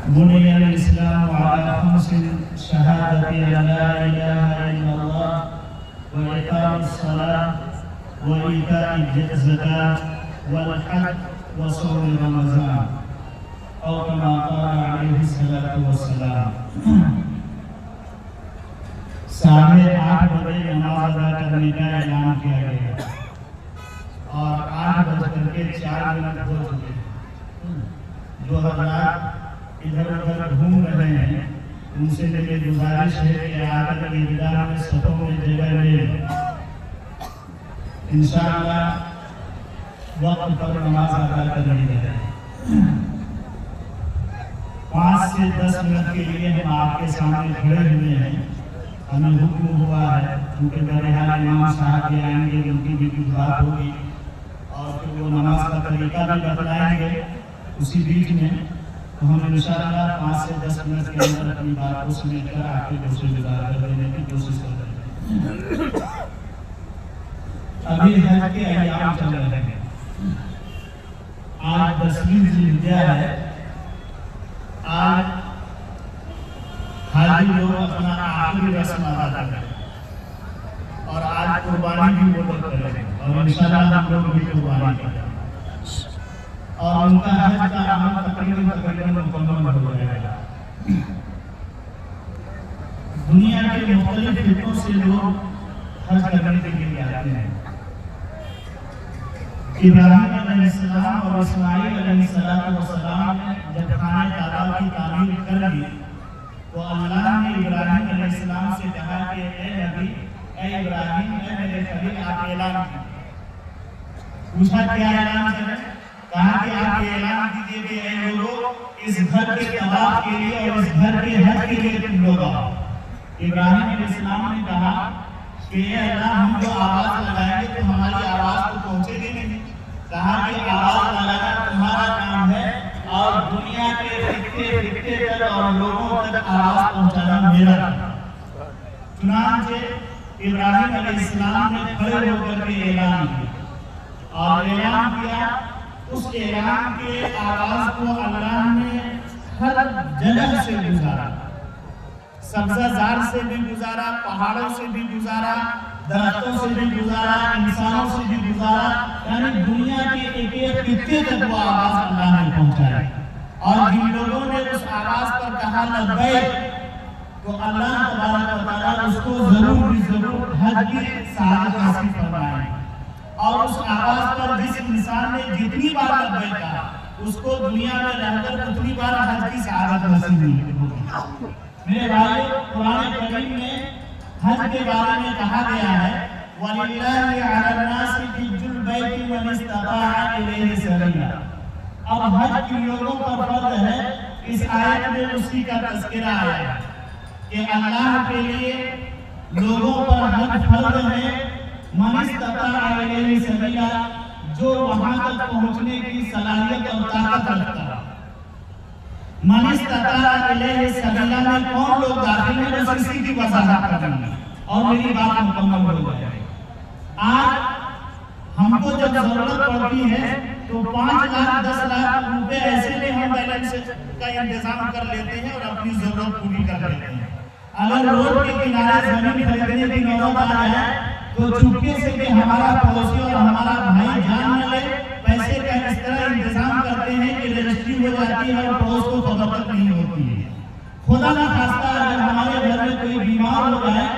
بني الإسلام على خمس: شهادة أن لا إله إلا الله، وإقام الصلاة، وإيتاء الزكاة، والحج، وصوم رمضان، أو كما قال عليه الصلاة والسلام۔ 8:30 بجے نماز ادا کرنے کا اعلان کیا گیا اور 8:04 ہو چکے۔ جو حضرات ادھر ادھر گھوم رہے ہیں ان سے میری گزارش ہے کہ آخر کی ابتدا میں صفوں میں جگہ لے انشاءاللہ وقت پر نماز ادا کرنی ہے۔ 5 سے 10 منٹ کے لیے ہم آپ کے سامنے کھڑے ہوئے ہیں۔ ہمیں حکم ہوا ہے کیونکہ بہرحال امام صاحب بھی آئیں گے، ان کی بھی کچھ بات ہوگی اور پھر وہ نماز کا طریقہ بھی بتلائیں گے اسی بیچ میں، تو ہم انشاءاللہ 5 سے 10 منٹ کے اندر اپنی بات کو سمیٹ کر آپ کے دوسرے گزار کر دینے کی کوشش کر رہے ہیں۔ ابھی حج کے ایام چل رہے ہیں۔ آج 10ویں ذوالحجہ ہے۔ آج حاجی لوگ اپنا آخری رسم ادا کریں اور آج قربانی بھی وہ لوگ کریں اور انشاءاللہ ہم لوگ بھی قربانی کریں اور ان کا حج کا عمل تقریباً مکمل ہو جائے گا۔ دنیا کے مختلف خطوں سے لوگ حج کرنے کے لیے آتے ہیں۔ ابراہیم علیہ السلام اور اسماعیل علیہ السلام نے جب خانہ کعبہ کی تعمیر کر لی تو اللہ نے ابراہیم علیہ السلام سے کہا کہ اے نبی، اے ابراہیم، اے میرے خلیل، آپ اعلان کیجیے۔ پوچھا کیا اعلان کریں؟ کہا کہ آپ یہ اعلان کیجیے کہ اے لوگوں، اس گھر کے طواف کے لیے اور اس گھر کے حج کے لیے تم لوگ آؤ۔ ابراہیم علیہ السلام نے کہا کہ اے اللہ، ہم جو آواز لگائیں گے تو ہماری آواز تو پہنچے گی نہیں۔ کہا کہ آواز لگانا تمہارا کام ہے اور دنیا کے خطے تک اور لوگوں تک آواز پہنچانا میرا کام۔ چنانچہ ابراہیم علیہ السلام نے کھڑے ہو کر کے اعلان کیا اور اعلان کیا۔ اس اعلان کے آواز کو اللہ نے ہر جگہ سے گزارا، سبزہ زار سے بھی گزارا، پہاڑوں سے بھی گزارا، درختوں سے بھی گزارا، انسانوں سے بھی گزارا، یعنی دنیا کے ایک ایک خطے تک وہ آواز اللہ نے پہنچائی۔ اور جن لوگوں نے اس آواز پر کہا لبیک، تو اللہ تبارک و تعالیٰ اس کو ضرور حج کی سعادت حاصل فرمائے۔ اور اس آواز پر جس انسان نے جتنی بار لبیک کہا اس کو دنیا میں رہ کر اتنی بار حج کی سعادت حاصل ہوگی۔ میرے بھائی، قرآن کریم میں حج کے بارے میں کہا گیا ہے وَلِلَّهِ عَلَى النَّاسِ حِجُّ الْبَيْتِ مَنِ اسْتَطَاعَ إِلَيْهِ سَبِيلًا۔ اب حج کی لوگوں پر فرض ہے۔ اس آیت میں اسی کا تذکرہ آیا ہے کہ اللہ کے لیے لوگوں پر حج فرض ہے۔ من استطاع الیہ سبیلا، جو وہاں تک پہنچنے کی صلاحیت اور طاقت رکھتا ہے۔ من استطاع الیہ سبیلا میں کون لوگ داخل ہیں، بس اسی کی وضاحت کرنا اور میری بات مکمل ہو جائے۔ آج ہم کو جب ضرورت پڑتی ہے تو 5 لاکھ 10 لاکھ روپے ایسے میں ہم بیلنس کا انتظام کر لیتے ہیں اور اپنی ضرورت پوری کر لیتے ہیں۔ اگر روڈ کے کنارے زمین خریدنے کی نوبت آ جائے تو چپکے سے کہ ہمارا پڑوسی اور ہمارا بھائی جان نہ لے، پیسے کا اس طرح انتظام کرتے ہیں کہ رجسٹری ہو جاتی ہے اور پڑوس کو خبر تک نہیں ہوتی ہے۔ خدا نہ خواستہ اگر ہمارے گھر میں کوئی بیمار ہو جائے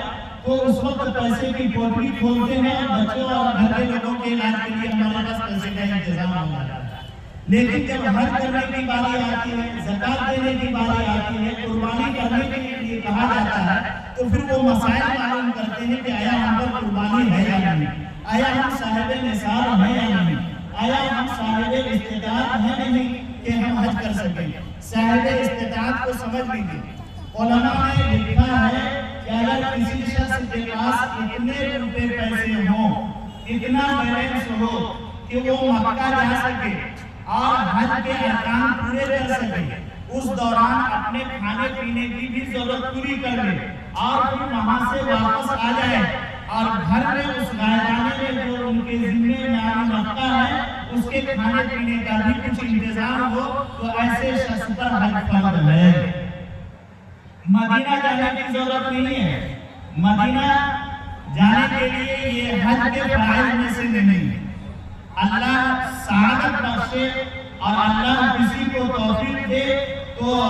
تو اس وقت پیسے کی پوٹلی کھولتے ہیں اور بچوں اور گھر کے لوگوں کے علاج کے لیے ہمارے پاس پیسے کا انتظام ہو جاتا ہے۔ لیکن جب حج کرنے کی باری آتی ہے، زکات دینے کی باری آتی ہے، قربانی کرنے کے لیے کہا جاتا ہے تو پھر وہ مسائل معلوم کرتے ہیں کہ آیا ہم پر قربانی ہے یا نہیں، آیا ہم صاحب نثار ہیں یا نہیں، آیا ہم صاحب استطاعت ہیں نہیں کہ ہم حج کر سکیں۔ صاحب استطاعت کو سمجھ لیجیے، علماء نے لکھا ہے کہ اگر کسی شخص کے پاس اتنے روپے پیسے ہوں، اتنا بیلنس ہو کہ وہ مکہ جا سکے اور حج کے ارکان پورے کر سکے، اس دوران اپنے کھانے پینے کی بھی ضرورت پوری کر لے اور پھر وہاں سے واپس آ جائے اور گھر میں اس غائبانے میں جو ان کے ذمہ میں رکھتا ہے اس کے کھانے پینے کا بھی کچھ انتظام ہو، تو ایسے شخص پر حج فرض ہے۔ مدینہ جانے کی ضرورت نہیں ہے. مدینہ جانے کے لیے یہ حج کے فرائض میں سے نہیں. اللہ سعادت بخشے اور اللہ کسی کو توفیق دے تو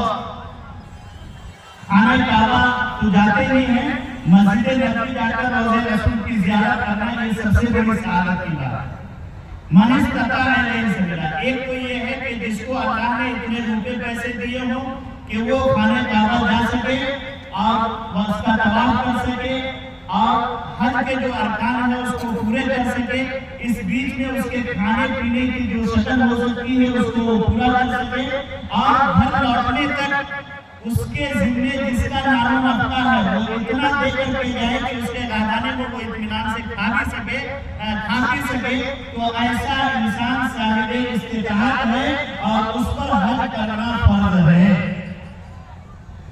خانہ کعبہ تو جاتے ہی ہیں, مسجد نبوی جا کر روضہ رسول کی زیارت کرنا یہ سب سے بڑی سعادت کی بات ہے. من استطاع الیہ سبیلا, ایک تو یہ ہے کہ جس کو اللہ نے اتنے روپے پیسے دیے ہوں کہ وہ خانہ کعبہ جا سکے اور اس کا طواف کر سکے اور حج کے جو ارکان ہیں اس کو پورے کر سکے, اس بیچ میں اس کے کھانے پینے کی جو شکل ہو سکتی ہے اس کو پورا کر سکے, اور گھر لوٹنے تک اس کے ذمے جس کا نام و نفقہ ہے وہ اتنا دے کر کے جائے کہ اس کے خاندانے کو وہ اطمینان سے کھا پی سکے, تو ایسا انسان صاحب استطاعت ہے اور اس پر حج کرنا فرض ہے.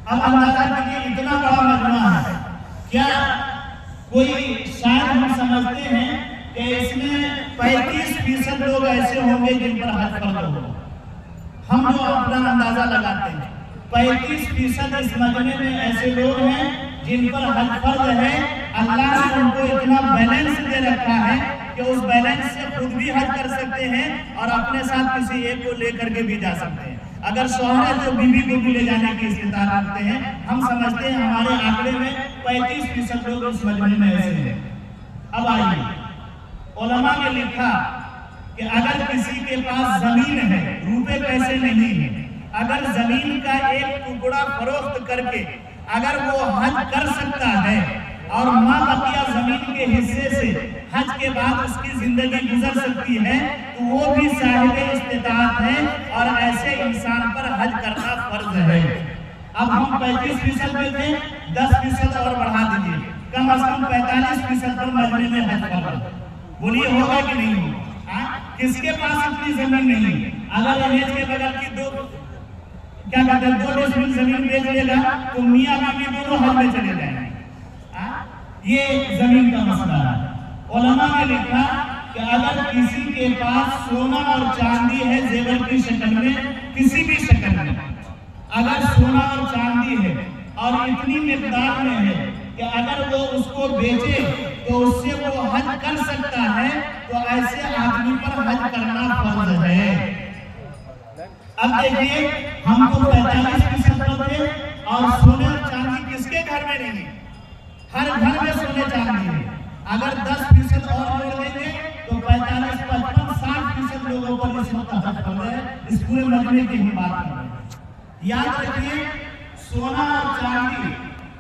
اب اندازہ کیجیے اتنا بڑا مجمع ہے, کیا کوئی شاید ہم سمجھتے ہیں کہ اس میں 35% لوگ ایسے ہوں گے جن پر حج فرض ہو. ہم جو اپنا اندازہ لگاتے ہیں 35% اس مجمع میں ایسے لوگ ہیں جن پر حج فرض ہے. اللہ نے ان کو اتنا بیلنس دے رکھا ہے کہ اس بیلنس سے خود بھی حج کر سکتے ہیں اور اپنے ساتھ کسی ایک کو لے کر کے بھی جا سکتے ہیں. اگر شوہر ہے تو بیوی کو بھی لے جانے کی استطاعت رکھتے ہیں. ہم سمجھتے ہیں ہمارے آنکڑے میں 35% لوگ اس مجمع میں ایسے ہیں. اب آئیے, علماء نے لکھا کہ اگر کسی کے پاس زمین ہے, روپے پیسے نہیں ہیں, اگر زمین کا ایک ٹکڑا فروخت کر کے اگر وہ حج کر سکتا ہے اور ما بقیہ زمین کے حصے سے حج کے بعد اس کی زندگی گزر سکتی ہے تو وہ بھی صاحب استطاعت ہے اور ایسے انسان پر حج کرنا فرض ہے. اب ہم 35% میں تھے, 10% اور بڑھا دیجئے, کم از کم 45% پر مجمع میں حج فرض. بولیے ہوگا کہ نہیں ہوگا؟ کس کے پاس اتنی زمین نہیں؟ اگر انیج کے بغل کی دو ڈیسمل زمین بیچ لے گا تو میاں بیوی دونوں حج میں چلے جائیں گے. یہ زمین کا مسئلہ ہے. علماء نے لکھا کہ اگر کسی کے پاس سونا اور چاندی ہے زیور کی شکل میں, کسی بھی شکل میں اگر سونا اور چاندی ہے اور اتنی مقدار میں ہے کہ اگر وہ اس کو بیچے تو اس سے وہ حج کر سکتا ہے, تو ایسے آدمی پر حج کرنا فرض ہے. اب دیکھیے ہم تو 45% پر تھے اور سونے اور چاندی کس کے گھر میں نہیں ہے؟ ہر گھر میں سونے چاندی ہے. اگر 10% اور جوڑ دیں گے تو 45, 55, 60% لوگوں پر اس وقت حج فرض ہے. اس پورے مجمع کی ہم بات کر رہے ہیں. یاد رکھیے سونا اور چاندی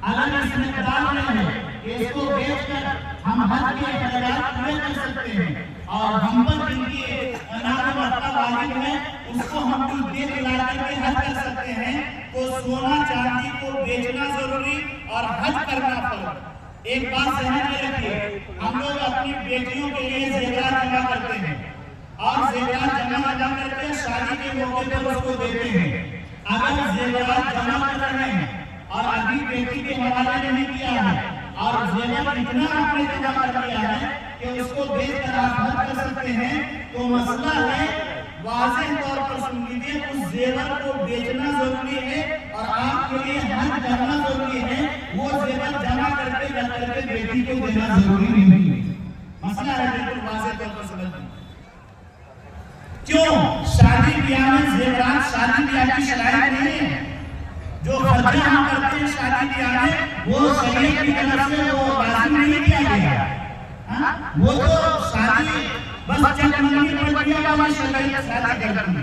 اگر اس مقدار میں ہے کہ اس کو بیچ کر ہم حج کے اخراجات پورے کر سکتے ہیں اور ہم پر جن کی نام مرتبہ واجب ہے اس کو ہم کچھ دے دلا کر کے حج کر سکتے ہیں, تو سونا چاندی کو بیچنا ضروری اور حج کرنا فرض. ایک بات ذہن میں رکھیے, ہم لوگ اپنی بیٹیوں کے لیے زیورات جمع کرتے ہیں اور زیورات جمع کر کے شادی کے موقع پر اس کو دیتے ہیں. اگر زیورات جمع کر رہے ہیں اور ابھی بیٹی کے حوالے نہیں کیا ہے اور زیور اتنا آپ نے جمع کر لیا ہے کہ اس کو بیچ کر آپ حج کر سکتے ہیں, تو مسئلہ ہے واضح طور پر سن لیجیے, اس زیور کو بیچنا ضروری ہے اور آپ کے لیے حج کرنا ضروری ہے. وہ زیور جمع کر کے بیٹی کو دینا ضروری نہیں ہے. مسئلہ ہے بالکل واضح طور پر سمجھ لیں. کیوں؟ شادی بیاہ میں زیورات شادی بیاہ کی شرائط نہیں ہے. جو خرچہ ہم کرتے ہیں شادی بیاہ میں وہ شریعت کی طرف سے وہ لازم نہیں کیا گیا. وہ تو شادی بس چند منگنی پڑتی ہے اور شریعت شادی کرتی ہے.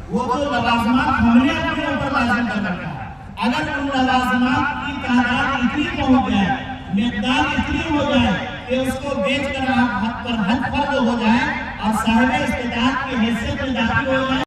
وہ تو لوازمات ہم نے اپنے اوپر لازم کر رکھا ہے. اگر ان لوازمات کی تعداد اتنی پہنچ جائے, مقدار اتنی ہو جائے کہ اس کو بیچ کر آپ حج پر حج فرض ہو جائے اور صاحب استطاعت کی حیثیت میں داخل ہو جائے